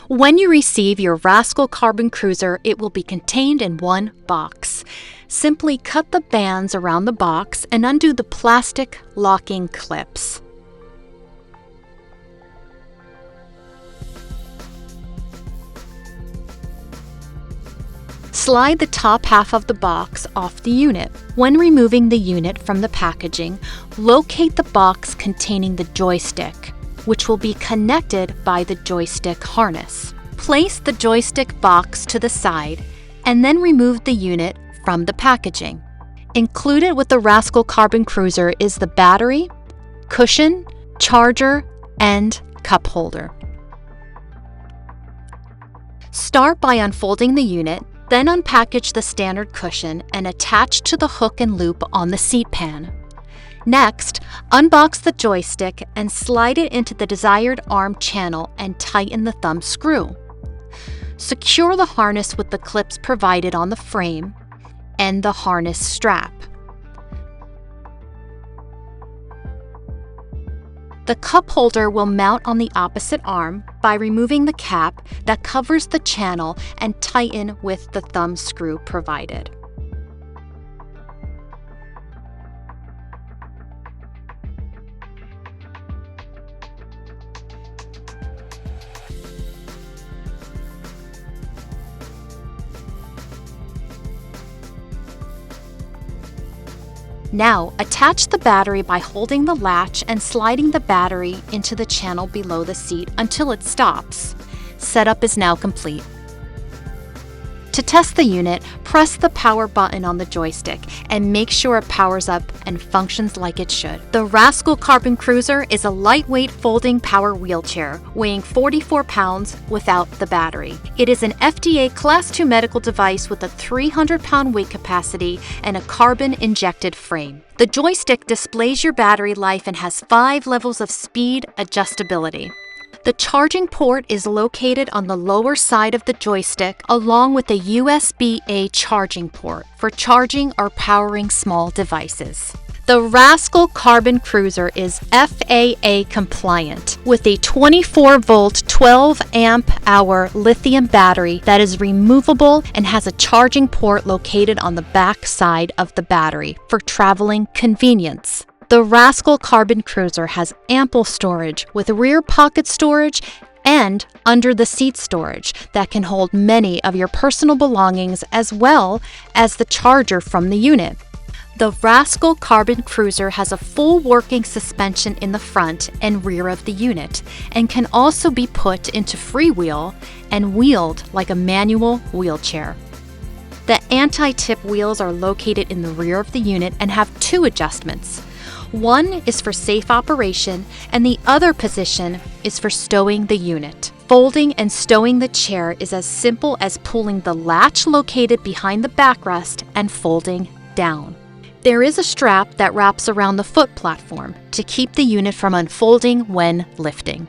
When you receive your Rascal Carbon Cruiser, it will be contained in one box. Simply cut the bands around the box and undo the plastic locking clips. Slide the top half of the box off the unit. When removing the unit from the packaging, locate the box containing the joystick, which will be connected by the joystick harness. Place the joystick box to the side and then remove the unit from the packaging. Included with the Rascal Carbon Cruiser is the battery, cushion, charger, and cup holder. Start by unfolding the unit, then unpackage the standard cushion and attach to the hook and loop on the seat pan. Next, unbox the joystick and slide it into the desired arm channel and tighten the thumb screw. Secure the harness with the clips provided on the frame and the harness strap. The cup holder will mount on the opposite arm by removing the cap that covers the channel and tighten with the thumb screw provided. Now, attach the battery by holding the latch and sliding the battery into the channel below the seat until it stops. Setup is now complete. To test the unit, press the power button on the joystick and make sure it powers up and functions like it should. The Rascal Carbon Cruiser is a lightweight folding power wheelchair weighing 44 pounds without the battery. It is an FDA Class II medical device with a 300-pound weight capacity and a carbon-injected frame. The joystick displays your battery life and has 5 levels of speed adjustability. The charging port is located on the lower side of the joystick, along with a USB-A charging port for charging or powering small devices. The Rascal Carbon Cruiser is FAA compliant with a 24-volt, 12-amp-hour lithium battery that is removable and has a charging port located on the back side of the battery for traveling convenience. The Rascal Carbon Cruiser has ample storage with rear pocket storage and under-the-seat storage that can hold many of your personal belongings as well as the charger from the unit. The Rascal Carbon Cruiser has a full working suspension in the front and rear of the unit and can also be put into freewheel and wheeled like a manual wheelchair. The anti-tip wheels are located in the rear of the unit and have 2 adjustments. One is for safe operation and the other position is for stowing the unit. Folding and stowing the chair is as simple as pulling the latch located behind the backrest and folding down. There is a strap that wraps around the foot platform to keep the unit from unfolding when lifting.